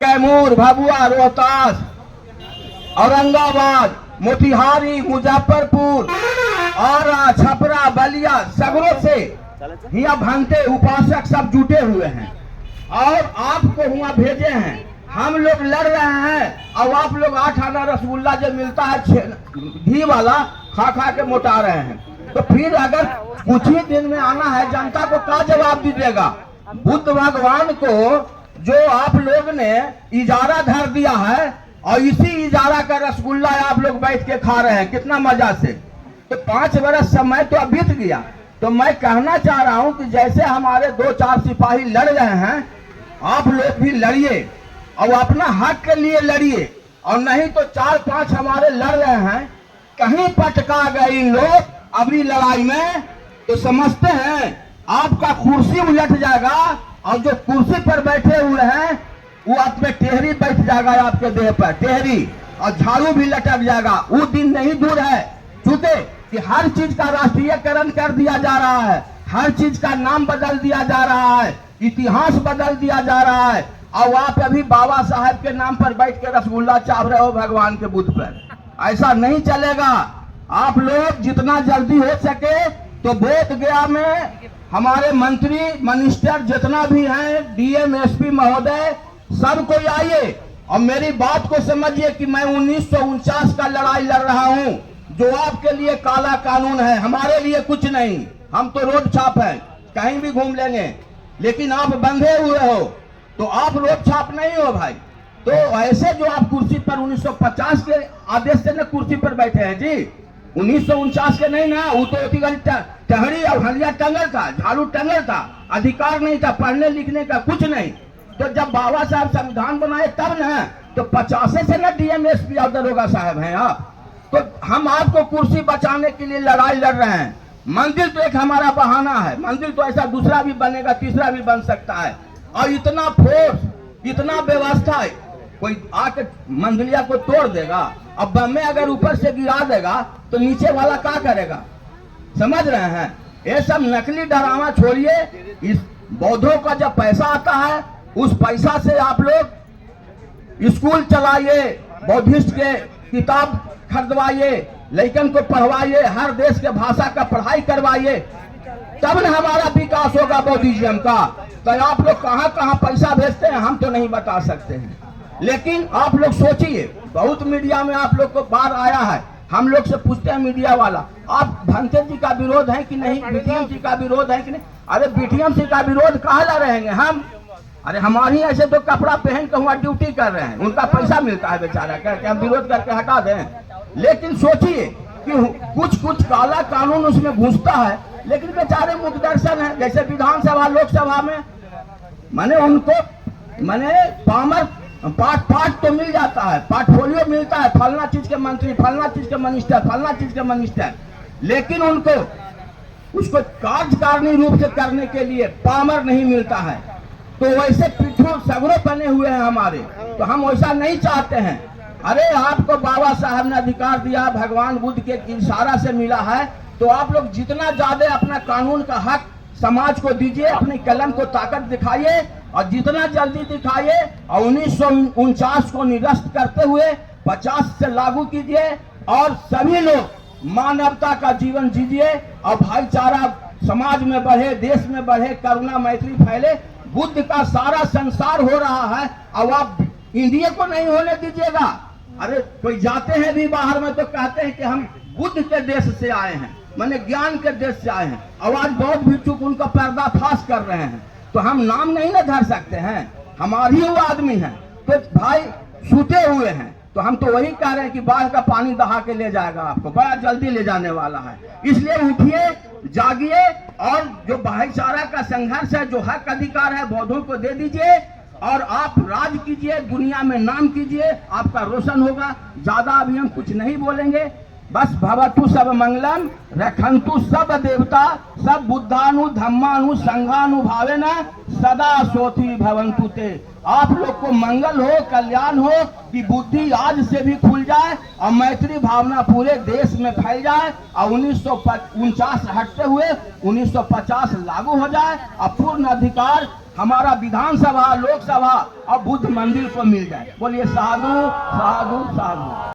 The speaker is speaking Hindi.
कैमूर, भभुआ, रोहतास, औरंगाबाद, मोतिहारी, मुजफ्फरपुर और छपरा, बलिया, सगरों से यहाँ भंते उपासक सब जुटे हुए हैं और आपको हुआ भेजे हैं। हम लोग लड़ रहे हैं और आप लोग 8 आना रसगुल्ला जो मिलता है घी वाला खा खा के मोटा रहे हैं। तो फिर अगर कुछ ही दिन में आना है, जनता को क्या जवाब दीजिएगा? बुद्ध भगवान को जो आप लोग ने इजारा धर दिया है और इसी इजारा का रसगुल्ला आप लोग बैठ के खा रहे हैं कितना मजा से। तो 5 वर्ष समय तो अब बीत गया। तो मैं कहना चाह रहा हूं कि जैसे हमारे 2-4 सिपाही लड़ रहे हैं, आप लोग भी लड़िए और अपना हक के लिए लड़िए। और नहीं तो 4-5 हमारे लड़ रहे हैं, कहीं पटका गए लोग अभी लड़ाई में तो समझते हैं आपका कुर्सी उलट जाएगा और जो कुर्सी पर बैठे हुए हैं वो आप में टेहरी बैठ जाएगा, आपके देह पर टेहरी, और झाड़ू भी लटक जाएगा। वो दिन नहीं दूर है चूंकि कि हर चीज का राष्ट्रीयकरण कर दिया जा रहा है, हर चीज का नाम बदल दिया जा रहा है, इतिहास बदल दिया जा रहा है। और आप अभी बाबा साहब के नाम पर बैठ के रसगुल्ला चाप रहे हो भगवान के बुद्ध पर। ऐसा नहीं चलेगा। आप लोग जितना जल्दी हो सके तो बोध गया में हमारे मंत्री मिनिस्टर जितना भी हैं, डीएम एसपी महोदय, सब कोई आइए और मेरी बात को समझिए कि मैं 1949 का लड़ाई लड़ रहा हूं। जो आपके लिए काला कानून है, हमारे लिए कुछ नहीं। हम तो रोड छाप है, कहीं भी घूम लेंगे। लेकिन आप बंधे हुए हो तो आप रोड छाप नहीं हो भाई। तो ऐसे जो आप कुर्सी पर 1950 के आदेश से न कुर्सी पर बैठे हैं जी, 1949 के नहीं ना। वो तो टहरी और हलिया टंगल था, झाड़ू टंगल था, अधिकार नहीं था पढ़ने लिखने का, कुछ नहीं। तो जब बाबा साहब संविधान बनाए तब न, तो 50 से न डीएम एसपी और दरोगा साहब हैं आप। तो हम आपको कुर्सी बचाने के लिए लड़ाई लड़ रहे हैं। मंदिर तो एक हमारा बहाना है, मंदिर तो ऐसा दूसरा भी बनेगा, तीसरा भी बन सकता है। और इतना फोर्स, इतना व्यवस्था, कोई आके मंदिलिया को तोड़ देगा। अब बम में अगर ऊपर से गिरा देगा तो नीचे वाला क्या करेगा? समझ रहे हैं? ये सब नकली डरावा छोड़िए। इस बौद्धों का जब पैसा आता है उस पैसा से आप लोग स्कूल चलाइए, बौद्धिस्ट के किताब खरीदवाइए, लड़कन को पढ़वाइए, हर देश के भाषा का पढ़ाई करवाइए, तब न हमारा विकास होगा बौद्धिज्म का। तो आप लोग कहां कहां पैसा भेजते हैं हम तो नहीं बता सकते हैं। लेकिन आप लोग सोचिए, बहुत मीडिया में आप लोग को बार आया है, हम लोग से पूछते हैं मीडिया वाला, आप भंते जी का विरोध है कि नहीं, बीटीएम जी का विरोध है कि नहीं? अरे बीटीएम जी का विरोध कहाँ ला रहेंगे हम? अरे हमारी ऐसे तो कपड़ा पहन कर वहाँ ड्यूटी कर रहे हैं, उनका पैसा मिलता है बेचारा, करके हम विरोध करके हटा दें। लेकिन सोचिए कि कुछ काला कानून उसमें घुसता है, लेकिन बेचारे मुखदर्शन है। जैसे विधानसभा लोकसभा में माने उनको माने पामर पाठ तो मिल जाता है, पोर्टफोलियो मिलता है, फलना चीज के मंत्री, फलना चीज के मिनिस्टर, फलना चीज के मिनिस्टर, लेकिन उनको उसको कार्यकारिणी रूप से करने के लिए पामर नहीं मिलता है। तो वैसे पीठों सगरों बने हुए हैं हमारे, तो हम वैसा नहीं चाहते हैं। अरे आपको बाबा साहब ने अधिकार दिया, भगवान बुद्ध के इशारा से मिला है, तो आप लोग जितना ज्यादा अपना कानून का हक समाज को दीजिए, अपनी कलम को ताकत दिखाइए और जितना जल्दी दिखाइए। और 1949 को निरस्त करते हुए 50 से लागू कीजिए और सभी लोग मानवता का जीवन जीजिए और भाईचारा समाज में बढ़े, देश में बढ़े, करुणा मैत्री फैले। बुद्ध का सारा संसार हो रहा है और आप इंडिया को नहीं होने दीजिएगा। अरे कोई जाते हैं भी बाहर में तो कहते हैं कि हम बुद्ध के देश से आए हैं, माने ज्ञान के देश से आए हैं, और आज बहुत भिक्षुक उनका पर्दाफाश कर रहे हैं। तो हम नाम नहीं ना धर सकते हैं, हमारी वो आदमी है। तो भाई छूटे हुए हैं, तो हम तो वही कह रहे हैं कि बाढ़ का पानी दहा के ले जाएगा, आपको बड़ा जल्दी ले जाने वाला है। इसलिए उठिए, जागिए और जो भाईचारा का संघर्ष है, जो हक अधिकार है, बौद्धों को दे दीजिए और आप राज कीजिए, दुनिया में नाम कीजिए, आपका रोशन होगा। ज्यादा अभी हम कुछ नहीं बोलेंगे, बस भवतु सब मंगलम, रखंतु सब देवता, सब बुद्धानु धम्मानु संघानु भावेन सदा सोती भवंतु ते। आप लोग को मंगल हो, कल्याण हो, कि बुद्धि आज से भी खुल जाए और मैत्री भावना पूरे देश में फैल जाए और 1949 हटते हुए 1950 लागू हो जाए और पूर्ण अधिकार हमारा विधानसभा, लोकसभा और बुद्ध मंदिर को मिल जाए। बोलिए साधु साधु साधु।